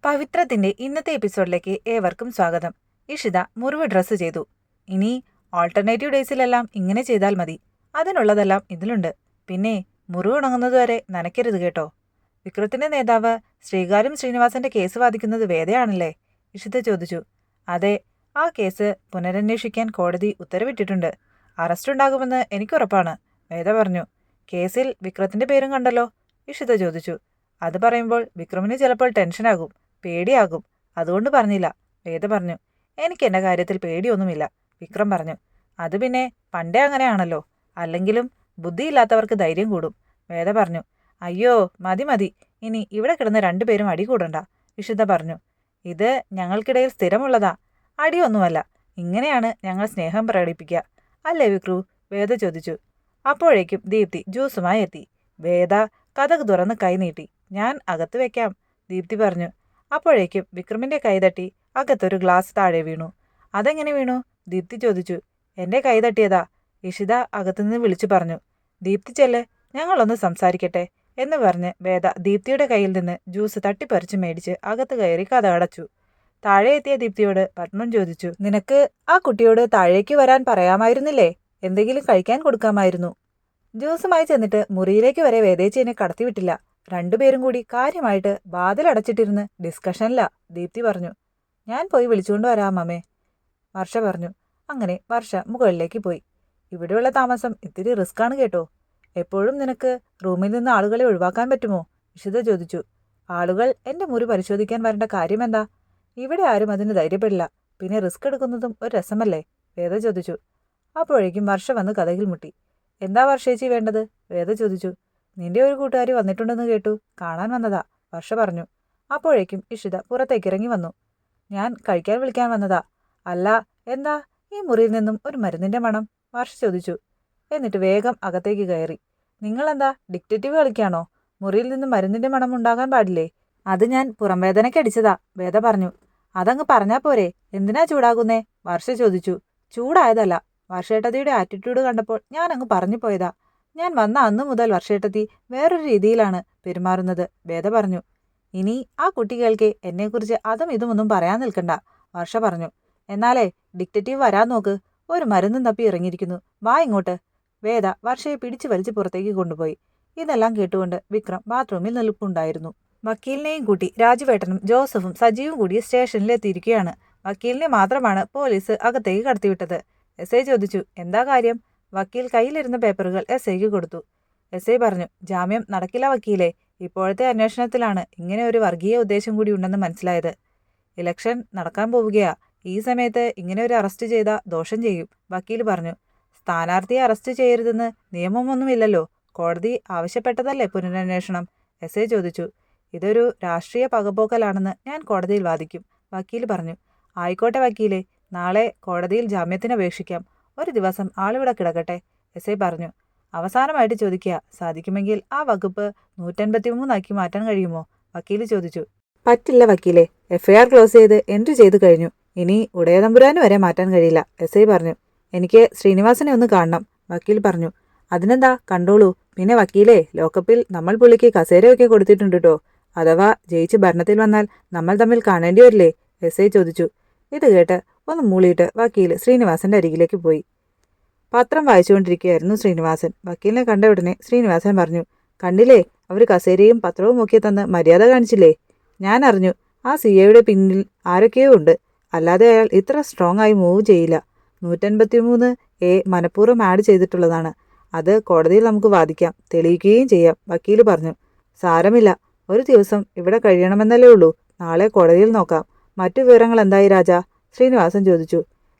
പവിത്രത്തിന്റെ ഇന്നത്തെ എപ്പിസോഡിലേക്ക് ഏവർക്കും സ്വാഗതം. ഇഷിത മുറിവ് ഡ്രസ്സ് ചെയ്തു. ഇനി ഓൾട്ടർനേറ്റീവ് ഡേയ്സിലെല്ലാം ഇങ്ങനെ ചെയ്താൽ മതി. അതിനുള്ളതെല്ലാം ഇതിലുണ്ട്. പിന്നെ മുറിവ് ഉണങ്ങുന്നതുവരെ നനയ്ക്കരുത് കേട്ടോ. വിക്രത്തിന്റെ നേതാവ് ശ്രീകാലും ശ്രീനിവാസന്റെ കേസ് വാദിക്കുന്നത് വേദയാണല്ലേ? ഇഷിത ചോദിച്ചു. അതെ, ആ കേസ് പുനരന്വേഷിക്കാൻ കോടതി ഉത്തരവിട്ടിട്ടുണ്ട്. അറസ്റ്റ് ഉണ്ടാകുമെന്ന് എനിക്കുറപ്പാണ്, വേദ പറഞ്ഞു. കേസിൽ വിക്രത്തിന്റെ പേരും കണ്ടല്ലോ? ഇഷിത ചോദിച്ചു. അത് പറയുമ്പോൾ വിക്രമിന് ചിലപ്പോൾ ടെൻഷനാകും, പേടിയാകും. അതുകൊണ്ട് പറഞ്ഞില്ല, വേദ പറഞ്ഞു. എനിക്ക് എൻ്റെ കാര്യത്തിൽ പേടിയൊന്നുമില്ല, വിക്രം പറഞ്ഞു. അത് പിന്നെ പണ്ടേ അങ്ങനെയാണല്ലോ. അല്ലെങ്കിലും ബുദ്ധിയില്ലാത്തവർക്ക് ധൈര്യം കൂടും, വേദ പറഞ്ഞു. അയ്യോ മതി മതി, ഇനി ഇവിടെ കിടന്ന് രണ്ടുപേരും അടി കൂടണ്ട, ഇഷിത പറഞ്ഞു. ഇത് ഞങ്ങൾക്കിടയിൽ സ്ഥിരമുള്ളതാ, അടിയൊന്നുമല്ല. ഇങ്ങനെയാണ് ഞങ്ങൾ സ്നേഹം പ്രകടിപ്പിക്കുക, അല്ലേ വിക്രു? വേദ ചോദിച്ചു. അപ്പോഴേക്കും ദീപ്തി ജ്യൂസുമായി എത്തി. വേദ കതക് തുറന്ന് കൈ നീട്ടി. ഞാൻ അകത്ത് വെക്കാം, ദീപ്തി പറഞ്ഞു. അപ്പോഴേക്കും വിക്രമിന്റെ കൈ തട്ടി അകത്തൊരു ഗ്ലാസ് താഴെ വീണു. അതെങ്ങനെ വീണു? ദീപ്തി ചോദിച്ചു. എൻ്റെ കൈ തട്ടിയതാ, ഇഷിത അകത്തുനിന്ന് വിളിച്ചു പറഞ്ഞു. ദീപ്തി ചെല്ല്, ഞങ്ങളൊന്ന് സംസാരിക്കട്ടെ എന്ന് പറഞ്ഞ് വേദ ദീപ്തിയുടെ കയ്യിൽ നിന്ന് ജ്യൂസ് തട്ടിപ്പറിച്ച് മേടിച്ച് അകത്ത് കയറി കഥ അടച്ചു. താഴെ എത്തിയ ദീപ്തിയോട് പത്മൻ ചോദിച്ചു. നിനക്ക് ആ കുട്ടിയോട് താഴേക്ക് വരാൻ പറയാമായിരുന്നില്ലേ? എന്തെങ്കിലും കഴിക്കാൻ കൊടുക്കാമായിരുന്നു. ജ്യൂസുമായി ചെന്നിട്ട് മുറിയിലേക്ക് വരെ വേദേച്ചിനെ കടത്തിവിട്ടില്ല. രണ്ടുപേരും കൂടി കാര്യമായിട്ട് വാതിലടച്ചിട്ടിരുന്ന് ഡിസ്കഷനിലാ, ദീപ്തി പറഞ്ഞു. ഞാൻ പോയി വിളിച്ചുകൊണ്ട് വരാം അമ്മേ, വർഷ പറഞ്ഞു. അങ്ങനെ വർഷ മുകളിലേക്ക് പോയി. ഇവിടെയുള്ള താമസം ഇത്തിരി റിസ്ക്കാണ് കേട്ടോ. എപ്പോഴും നിനക്ക് റൂമിൽ നിന്ന് ആളുകളെ ഒഴിവാക്കാൻ പറ്റുമോ? ഇഷിത ചോദിച്ചു. ആളുകൾ എൻ്റെ മുറി പരിശോധിക്കാൻ വരേണ്ട കാര്യമെന്താ? ഇവിടെ ആരും അതിന് ധൈര്യപ്പെടില്ല. പിന്നെ റിസ്ക് എടുക്കുന്നതും ഒരു രസമല്ലേ? വേദ ചോദിച്ചു. അപ്പോഴേക്കും വർഷ വന്ന് കഥകിൽ മുട്ടി. എന്താ വർഷേച്ചി വേണ്ടത്? വേദ ചോദിച്ചു. നിന്റെ ഒരു കൂട്ടുകാരി വന്നിട്ടുണ്ടെന്ന് കേട്ടു, കാണാൻ വന്നതാ, വർഷ പറഞ്ഞു. അപ്പോഴേക്കും ഇഷിത പുറത്തേക്കിറങ്ങി വന്നു. ഞാൻ കഴിക്കാൻ വിളിക്കാൻ വന്നതാ. അല്ല, എന്താ ഈ മുറിയിൽ നിന്നും ഒരു മരുന്നിന്റെ മണം? വർഷ ചോദിച്ചു. എന്നിട്ട് വേഗം അകത്തേക്ക് കയറി. നിങ്ങളെന്താ ഡിക്റ്റേറ്റീവ് കളിക്കാണോ? മുറിയിൽ നിന്നും മരുന്നിന്റെ മണം ഉണ്ടാകാൻ പാടില്ലേ? അത് ഞാൻ പുറംവേദനയ്ക്ക് അടിച്ചതാ, വേദ പറഞ്ഞു. അതങ്ങ് പറഞ്ഞാ പോരെ, എന്തിനാ ചൂടാകുന്നേ? വർഷ ചോദിച്ചു. ചൂടായതല്ല, വർഷേട്ടതിയുടെ ആറ്റിറ്റ്യൂഡ് കണ്ടപ്പോൾ ഞാൻ അങ്ങ് പറഞ്ഞു പോയതാ. ഞാൻ വന്ന അന്നു മുതൽ വർഷേട്ടത്തി വേറൊരു രീതിയിലാണ് പെരുമാറുന്നത്, വേദ പറഞ്ഞു. ഇനി ആ കുട്ടികൾക്ക് എന്നെക്കുറിച്ച് അതും ഇതുമൊന്നും പറയാൻ നിൽക്കണ്ട, വർഷ പറഞ്ഞു. എന്നാലേ ഡിക്റ്റേറ്റീവ് വരാൻ നോക്ക്, ഒരു മരുന്നും തപ്പി ഇറങ്ങിയിരിക്കുന്നു, വാ ഇങ്ങോട്ട്. വേദ വർഷയെ പിടിച്ചു വലിച്ച് പുറത്തേക്ക് കൊണ്ടുപോയി. ഇതെല്ലാം കേട്ടുകൊണ്ട് വിക്രം ബാത്റൂമിൽ നിൽപ്പുണ്ടായിരുന്നു. വക്കീലിനെയും കൂട്ടി രാജുവേട്ടനും ജോസഫും സജീവും കൂടി സ്റ്റേഷനിലെത്തിയിരിക്കുകയാണ്. വക്കീലിനെ മാത്രമാണ് പോലീസ് അകത്തേക്ക് കടത്തിവിട്ടത്. എസ് ഐ ചോദിച്ചു. എന്താ കാര്യം? വക്കീൽ കയ്യിലിരുന്ന പേപ്പറുകൾ എസ് ഐക്ക് കൊടുത്തു. എസ് ഐ പറഞ്ഞു. ജാമ്യം നടക്കില്ല വക്കീലെ. ഇപ്പോഴത്തെ അന്വേഷണത്തിലാണ് ഇങ്ങനെ ഒരു വർഗീയ ഉദ്ദേശം കൂടി ഉണ്ടെന്ന് മനസ്സിലായത്. ഇലക്ഷൻ നടക്കാൻ പോവുകയാ. ഈ സമയത്ത് ഇങ്ങനെ ഒരു അറസ്റ്റ് ചെയ്താൽ ദോഷം ചെയ്യും, വക്കീൽ പറഞ്ഞു. സ്ഥാനാർത്ഥിയെ അറസ്റ്റ് ചെയ്യരുതെന്ന് നിയമമൊന്നുമില്ലല്ലോ. കോടതി ആവശ്യപ്പെട്ടതല്ലേ പുനരന്വേഷണം, എസ് ഐ ചോദിച്ചു. ഇതൊരു രാഷ്ട്രീയ പകപോക്കലാണെന്ന് ഞാൻ കോടതിയിൽ വാദിക്കും, വക്കീൽ പറഞ്ഞു. ആയിക്കോട്ടെ വക്കീലെ, നാളെ കോടതിയിൽ ജാമ്യത്തിന് അപേക്ഷിക്കാം. ഒരു ദിവസം ആളിവിടെ കിടക്കട്ടെ, എസ് ഐ പറഞ്ഞു. അവസാനമായിട്ട് ചോദിക്കുക, സാധിക്കുമെങ്കിൽ ആ വകുപ്പ് 153 മാറ്റാൻ കഴിയുമോ, വക്കീൽ ചോദിച്ചു. പറ്റില്ല വക്കീലെ, എഫ്ഐആർ ക്ലോസ് ചെയ്ത് എൻട്രി ചെയ്തു കഴിഞ്ഞു. ഇനി ഉടയതമ്പുരാന് വരെ മാറ്റാൻ കഴിയില്ല, എസ് ഐ പറഞ്ഞു. എനിക്ക് ശ്രീനിവാസനെ ഒന്ന് കാണണം, വക്കീൽ പറഞ്ഞു. അതിനെന്താ, കണ്ടോളൂ. പിന്നെ വക്കീലെ, ലോക്കപ്പിൽ നമ്മൾ പുള്ളിക്ക് കസേരയൊക്കെ കൊടുത്തിട്ടുണ്ട് കേട്ടോ. അഥവാ ജയിച്ച് ഭരണത്തിൽ വന്നാൽ നമ്മൾ തമ്മിൽ കാണേണ്ടി വരില്ലേ, എസ് ഐ ചോദിച്ചു. ഇത് കേട്ട് ഒന്ന് മൂളിയിട്ട് വക്കീൽ ശ്രീനിവാസന്റെ അരികിലേക്ക് പോയി. പത്രം വായിച്ചുകൊണ്ടിരിക്കുകയായിരുന്നു ശ്രീനിവാസൻ. വക്കീലിനെ കണ്ട ഉടനെ ശ്രീനിവാസൻ പറഞ്ഞു. കണ്ടില്ലേ, അവർ കസേരയും പത്രവും ഒക്കെ തന്ന് മര്യാദ കാണിച്ചില്ലേ? ഞാൻ അറിഞ്ഞു, ആ സിഐയുടെ പിന്നിൽ ആരൊക്കെയോ ഉണ്ട്. അല്ലാതെ അയാൾ ഇത്ര സ്ട്രോങ് ആയി മൂവ് ചെയ്യില്ല. 153A മനഃപൂർവ്വം ആഡ് ചെയ്തിട്ടുള്ളതാണ്. അത് കോടതിയിൽ നമുക്ക് വാദിക്കാം, തെളിയിക്കുകയും ചെയ്യാം, വക്കീൽ പറഞ്ഞു. സാരമില്ല, ഒരു ദിവസം ഇവിടെ കഴിയണമെന്നല്ലേ ഉള്ളൂ. നാളെ കോടതിയിൽ നോക്കാം. മറ്റു വിവരങ്ങൾ എന്തായി രാജാ, ശ്രീനിവാസൻ ചോദിച്ചു.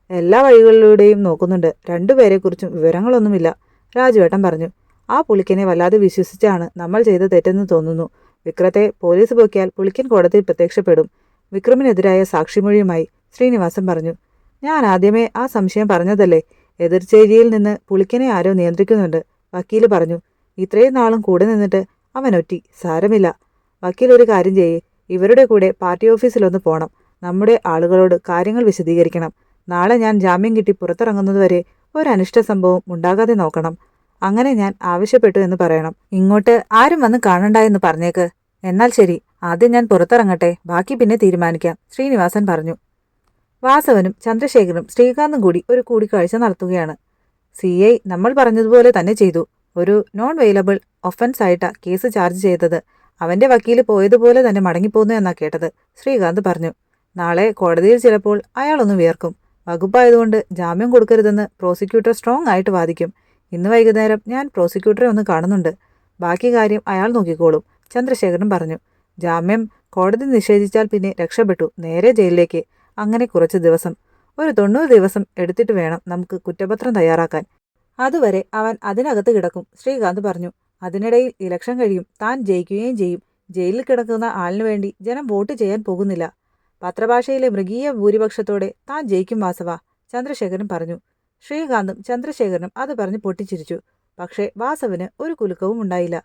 എല്ലാ വഴികളിലൂടെയും നോക്കുന്നുണ്ട്. രണ്ടുപേരെക്കുറിച്ചും വിവരങ്ങളൊന്നുമില്ല, രാജുവേട്ടൻ പറഞ്ഞു. ആ പുളിക്കനെ വല്ലാതെ വിശ്വസിച്ചാണ് നമ്മൾ ചെയ്ത തെറ്റെന്ന് തോന്നുന്നു. വിക്രത്തെ പോലീസ് പൊക്കിയാൽ പുളിക്കൻ കോടതിയിൽ പ്രത്യക്ഷപ്പെടും. വിക്രമിനെതിരായ സാക്ഷിമൊഴിയുമായി, ശ്രീനിവാസൻ പറഞ്ഞു. ഞാൻ ആദ്യമേ ആ സംശയം പറഞ്ഞതല്ലേ. എതിർചേരിയിൽ നിന്ന് പുളിക്കനെ ആരോ നിയന്ത്രിക്കുന്നുണ്ട്, വക്കീൽ പറഞ്ഞു. ഇത്രയും നാളും കൂടെ നിന്നിട്ട് അവനൊറ്റി. സാരമില്ല, വക്കീൽ ഒരു കാര്യം ചെയ്യേ, ഇവരുടെ കൂടെ പാർട്ടി ഓഫീസിലൊന്ന് പോണം. നമ്മുടെ ആളുകളോട് കാര്യങ്ങൾ വിശദീകരിക്കണം. നാളെ ഞാൻ ജാമ്യം കിട്ടി പുറത്തിറങ്ങുന്നതുവരെ ഒരു അനിഷ്ട സംഭവം ഉണ്ടാകാതെ നോക്കണം. അങ്ങനെ ഞാൻ ആവശ്യപ്പെട്ടു എന്ന് പറയണം. ഇങ്ങോട്ട് ആരും വന്ന് കാണണ്ട എന്ന് പറഞ്ഞേക്ക്. എന്നാൽ ശരി, ആദ്യം ഞാൻ പുറത്തിറങ്ങട്ടെ, ബാക്കി പിന്നെ തീരുമാനിക്കാം, ശ്രീനിവാസൻ പറഞ്ഞു. വാസവനും ചന്ദ്രശേഖരനും ശ്രീകാന്തും കൂടി ഒരു കൂടിക്കാഴ്ച നടത്തുകയാണ്. CI നമ്മൾ പറഞ്ഞതുപോലെ തന്നെ ചെയ്തു. ഒരു നോൺ വെയിലബിൾ ഒഫൻസ് ആയിട്ടാ കേസ് ചാർജ് ചെയ്തത്. അവന്റെ വക്കീല് പോയതുപോലെ തന്നെ മടങ്ങിപ്പോന്നു എന്നാ കേട്ടത്, ശ്രീകാന്ത് പറഞ്ഞു. നാളെ കോടതിയിൽ ചിലപ്പോൾ അയാളൊന്ന് വിയർക്കും. വകുപ്പായതുകൊണ്ട് ജാമ്യം കൊടുക്കരുതെന്ന് പ്രോസിക്യൂട്ടർ സ്ട്രോങ് ആയിട്ട് വാദിക്കും. ഇന്ന് വൈകുന്നേരം ഞാൻ പ്രോസിക്യൂട്ടറെ ഒന്ന് കാണുന്നുണ്ട്. ബാക്കി കാര്യം അയാൾ നോക്കിക്കോളും, ചന്ദ്രശേഖരൻ പറഞ്ഞു. ജാമ്യം കോടതി നിഷേധിച്ചാൽ പിന്നെ രക്ഷപ്പെട്ടു, നേരെ ജയിലിലേക്ക്. അങ്ങനെ കുറച്ച് ദിവസം, ഒരു 90 ദിവസം എടുത്തിട്ട് വേണം നമുക്ക് കുറ്റപത്രം തയ്യാറാക്കാൻ. അതുവരെ അവൻ അതിനകത്ത് കിടക്കും, ശ്രീകാന്ത് പറഞ്ഞു. അതിനിടയിൽ ഇലക്ഷൻ കഴിയും, താൻ ജയിക്കുകയും ചെയ്യും. ജയിലിൽ കിടക്കുന്ന ആളിനു വേണ്ടി ജനം വോട്ട് ചെയ്യാൻ പോകുന്നില്ല. പത്രഭാഷയിലെ മൃഗീയ ഭൂരിപക്ഷത്തോടെ താൻ ജയിക്കും വാസവ, ചന്ദ്രശേഖരൻ പറഞ്ഞു. ശ്രീകാന്തും ചന്ദ്രശേഖരനും അത് പറഞ്ഞ് പൊട്ടിച്ചിരിച്ചു. പക്ഷേ വാസവന് ഒരു കുലുക്കവും ഉണ്ടായില്ല.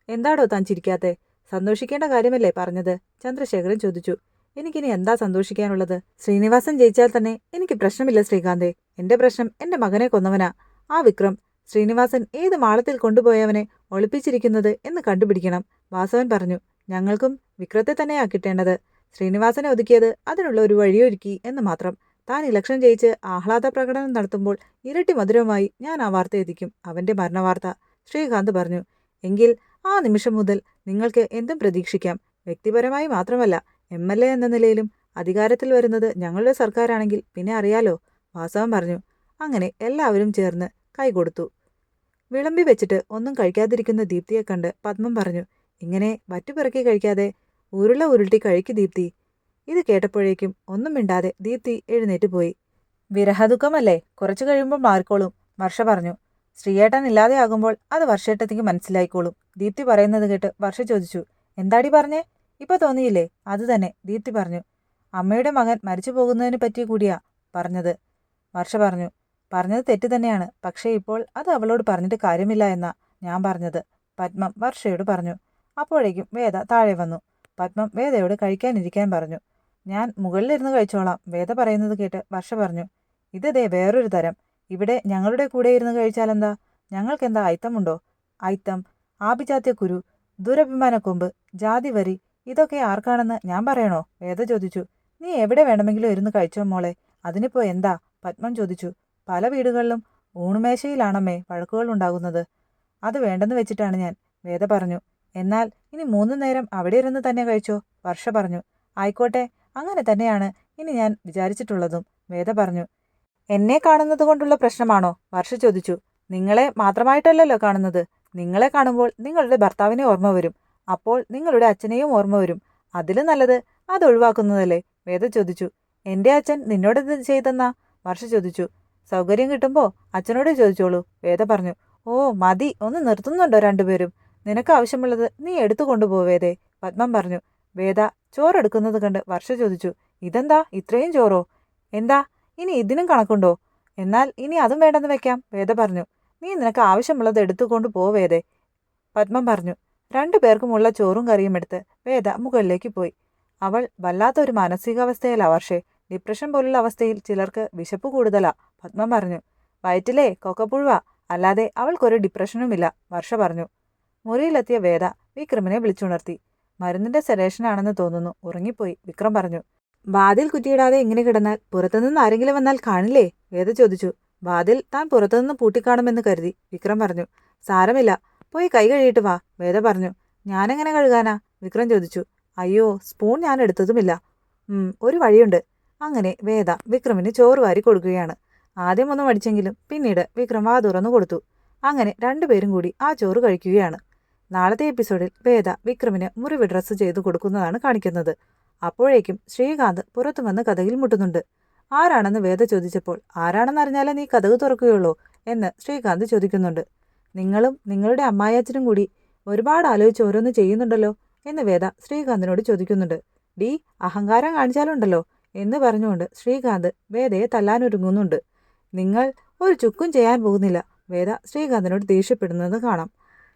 എന്താടോ താൻ ചിരിക്കാത്തെ? സന്തോഷിക്കേണ്ട കാര്യമല്ലേ പറഞ്ഞത്, ചന്ദ്രശേഖരൻ ചോദിച്ചു. എനിക്കിനി എന്താ സന്തോഷിക്കാനുള്ളത്? ശ്രീനിവാസൻ ജയിച്ചാൽ തന്നെ എനിക്ക് പ്രശ്നമില്ല ശ്രീകാന്തേ. എന്റെ പ്രശ്നം എന്റെ മകനെ കൊന്നവനാ, ആ വിക്രം. ശ്രീനിവാസൻ ഏത് മാളത്തിൽ കൊണ്ടുപോയവനെ ഒളിപ്പിച്ചിരിക്കുന്നത് എന്ന് കണ്ടുപിടിക്കണം, വാസവൻ പറഞ്ഞു. ഞങ്ങൾക്കും വിക്രത്തെ തന്നെയാ കിട്ടേണ്ടത്. ശ്രീനിവാസനെ ഒതുക്കിയത് അതിനുള്ള ഒരു വഴിയൊരുക്കി എന്ന് മാത്രം. താൻ ഇലക്ഷൻ ജയിച്ച് ആഹ്ലാദ പ്രകടനം നടത്തുമ്പോൾ ഇരട്ടി മധുരവുമായി ഞാൻ ആ വാർത്ത എത്തിക്കും, അവന്റെ മരണവാർത്ത, ശ്രീകാന്ത് പറഞ്ഞു. എങ്കിൽ ആ നിമിഷം മുതൽ നിങ്ങൾക്ക് എന്തും പ്രതീക്ഷിക്കാം. വ്യക്തിപരമായി മാത്രമല്ല, MLA എന്ന നിലയിലും അധികാരത്തിൽ വരുന്നത് ഞങ്ങളുടെ സർക്കാരാണെങ്കിൽ പിന്നെ അറിയാലോ, വാസവൻ പറഞ്ഞു. അങ്ങനെ എല്ലാവരും ചേർന്ന് കൈകൊടുത്തു. വിളമ്പി വെച്ചിട്ട് ഒന്നും കഴിക്കാതിരിക്കുന്ന ദീപ്തിയെ കണ്ട് പത്മം പറഞ്ഞു. ഇങ്ങനെ വറ്റുപിറക്കി കഴിക്കാതെ ഉരുള ഉരുട്ടി കഴിക്ക് ദീപ്തി. ഇത് കേട്ടപ്പോഴേക്കും ഒന്നും മിണ്ടാതെ ദീപ്തി എഴുന്നേറ്റ് പോയി. വിരഹദുഃഖമല്ലേ, കുറച്ചു കഴിയുമ്പോൾ മാറിക്കോളും, വർഷ പറഞ്ഞു. ശ്രീയേട്ടൻ ഇല്ലാതെയാകുമ്പോൾ അത് വർഷേട്ടത്തിക്ക് മനസ്സിലായിക്കോളും, ദീപ്തി പറയുന്നത് കേട്ട് വർഷ ചോദിച്ചു. എന്താടി പറഞ്ഞേ? ഇപ്പൊ തോന്നിയില്ലേ? അത് തന്നെ, ദീപ്തി പറഞ്ഞു. അമ്മയുടെ മകൻ മരിച്ചു പോകുന്നതിനെ പറ്റി കൂടിയാ പറഞ്ഞത്, വർഷ പറഞ്ഞു. പറഞ്ഞത് തെറ്റ് തന്നെയാണ്, പക്ഷേ ഇപ്പോൾ അത് അവളോട് പറഞ്ഞിട്ട് കാര്യമില്ല എന്നാ ഞാൻ പറഞ്ഞത്, പത്മം വർഷയോട് പറഞ്ഞു. അപ്പോഴേക്കും വേദ താഴെ വന്നു. പത്മം വേദയോട് കഴിക്കാനിരിക്കാൻ പറഞ്ഞു. ഞാൻ മുകളിലിരുന്ന് കഴിച്ചോളാം, വേദ പറയുന്നത് കേട്ട് വർഷ പറഞ്ഞു. ഇതേ വേറൊരു തരം. ഇവിടെ ഞങ്ങളുടെ കൂടെ ഇരുന്ന് കഴിച്ചാലെന്താ? ഞങ്ങൾക്കെന്താ അയിത്തമുണ്ടോ? അയിത്തം, ആഭിജാത്യ കുരു, ദുരഭിമാനക്കൊമ്പ്, ജാതിവരി, ഇതൊക്കെ ആർക്കാണെന്ന് ഞാൻ പറയണോ? വേദ ചോദിച്ചു. നീ എവിടെ വേണമെങ്കിലും ഇരുന്ന് കഴിച്ചോ മോളെ, അതിനിപ്പോ എന്താ? പത്മം ചോദിച്ചു. പല വീടുകളിലും ഊണുമേശയിലാണമ്മേ വഴക്കുകൾ ഉണ്ടാകുന്നത്. അത് വേണ്ടെന്ന് വെച്ചിട്ടാണ് ഞാൻ, വേദ പറഞ്ഞു. എന്നാൽ ഇനി 3 നേരം അവിടെ ഇരുന്ന് തന്നെ കഴിച്ചോ, വർഷ പറഞ്ഞു. ആയിക്കോട്ടെ, അങ്ങനെ തന്നെയാണ് ഇനി ഞാൻ വിചാരിച്ചിട്ടുള്ളതും, വേദ പറഞ്ഞു. എന്നെ കാണുന്നത് കൊണ്ടുള്ള പ്രശ്നമാണോ, വർഷ ചോദിച്ചു. നിങ്ങളെ മാത്രമായിട്ടല്ലല്ലോ കാണുന്നത്. നിങ്ങളെ കാണുമ്പോൾ നിങ്ങളുടെ ഭർത്താവിനെ ഓർമ്മ വരും, അപ്പോൾ നിങ്ങളുടെ അച്ഛനെയും ഓർമ്മ വരും. അതിലും നല്ലത് അത് ഒഴിവാക്കുന്നതല്ലേ, വേദ ചോദിച്ചു. എന്റെ അച്ഛൻ നിന്നോടെന്ത് ചെയ്തെന്നാ, വർഷ ചോദിച്ചു. സൗകര്യം കിട്ടുമ്പോൾ അച്ഛനോട് ചോദിച്ചോളൂ, വേദ പറഞ്ഞു. ഓ മതി, ഒന്ന് നിർത്തുന്നുണ്ടോ രണ്ടുപേരും? നിനക്ക് ആവശ്യമുള്ളത് നീ എടുത്തു കൊണ്ടുപോവേദേ, പത്മം പറഞ്ഞു. വേദ ചോറെടുക്കുന്നത് കണ്ട് വർഷ ചോദിച്ചു. ഇതെന്താ ഇത്രയും ചോറോ? എന്താ ഇനി ഇതിനും കണക്കുണ്ടോ? എന്നാൽ ഇനി അതും വേണ്ടെന്ന് വെക്കാം, വേദ പറഞ്ഞു. നീ നിനക്ക് ആവശ്യമുള്ളത് എടുത്തുകൊണ്ട് പോവേദേ, പത്മം പറഞ്ഞു. 2 പേർക്കുമുള്ള ചോറും കറിയും എടുത്ത് വേദ മുകളിലേക്ക് പോയി. അവൾ വല്ലാത്തൊരു മാനസികാവസ്ഥയിലാ വർഷേ. ഡിപ്രഷൻ പോലുള്ള അവസ്ഥയിൽ ചിലർക്ക് വിശപ്പ് കൂടുതലാ, പത്മം പറഞ്ഞു. വയറ്റിലെ കൊക്കപ്പുഴുവാ, അല്ലാതെ അവൾക്കൊരു ഡിപ്രഷനുമില്ല, വർഷ പറഞ്ഞു. മുറിയിലെത്തിയ വേദ വിക്രമിനെ വിളിച്ചുണർത്തി. മരുന്നിന്റെ സെഡേഷനാണെന്ന് തോന്നുന്നു, ഉറങ്ങിപ്പോയി, വിക്രം പറഞ്ഞു. വാതിൽ കുറ്റിയിടാതെ ഇങ്ങനെ കിടന്നാൽ പുറത്തുനിന്ന് ആരെങ്കിലും വന്നാൽ കാണില്ലേ, വേദ ചോദിച്ചു. വാതിൽ താൻ പുറത്തുനിന്ന് പൂട്ടിക്കാണുമെന്ന് കരുതി, വിക്രം പറഞ്ഞു. സാരമില്ല, പോയി കൈ കഴുകിയിട്ട് വാ, വേദ പറഞ്ഞു. ഞാനെങ്ങനെ കഴുകാനാ, വിക്രം ചോദിച്ചു. അയ്യോ, സ്പൂൺ ഞാൻ എടുത്തതുമില്ല. ഒരു വഴിയുണ്ട്. അങ്ങനെ വേദ വിക്രമിന് ചോറ് വാരി കൊടുക്കുകയാണ്. ആദ്യം ഒന്ന് മടിച്ചെങ്കിലും പിന്നീട് വിക്രം വാ തുറന്നു കൊടുത്തു. അങ്ങനെ 2 പേരും കൂടി ആ ചോറ് കഴിക്കുകയാണ്. നാളത്തെ എപ്പിസോഡിൽ വേദ വിക്രമിന് മുറിവ് ഡ്രസ്സ് ചെയ്തു കൊടുക്കുന്നതാണ് കാണിക്കുന്നത്. അപ്പോഴേക്കും ശ്രീകാന്ത് പുറത്തു വന്ന് കതകിൽ മുട്ടുന്നുണ്ട്. ആരാണെന്ന് വേദ ചോദിച്ചപ്പോൾ, ആരാണെന്നറിഞ്ഞാലേ നീ കതക് തുറക്കുകയുള്ളൂ എന്ന് ശ്രീകാന്ത് ചോദിക്കുന്നുണ്ട്. നിങ്ങളും നിങ്ങളുടെ അമ്മായച്ചനും കൂടി ഒരുപാട് ആലോചിച്ച് ഓരോന്ന് ചെയ്യുന്നുണ്ടല്ലോ എന്ന് വേദ ശ്രീകാന്തിനോട് ചോദിക്കുന്നുണ്ട്. ഡി, അഹങ്കാരം കാണിച്ചാലുണ്ടല്ലോ എന്ന് പറഞ്ഞുകൊണ്ട് ശ്രീകാന്ത് വേദയെ തല്ലാനൊരുങ്ങുന്നുണ്ട്. നിങ്ങൾ ഒരു ചുക്കും ചെയ്യാൻ പോകുന്നില്ല, വേദ ശ്രീകാന്തിനോട് ദേഷ്യപ്പെടുന്നത് കാണാം.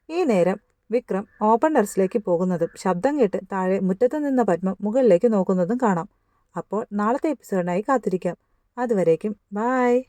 ഈ നേരം വിക്രം ഓപ്പൺ ടെറസിലേക്ക് പോകുന്നതും ശബ്ദം കേട്ട് താഴെ മുറ്റത്ത് നിന്ന പത്മം മുകളിലേക്ക് നോക്കുന്നതും കാണാം. അപ്പോൾ നാളത്തെ എപ്പിസോഡിനായി കാത്തിരിക്കാം. അതുവരേക്കും ബായ്.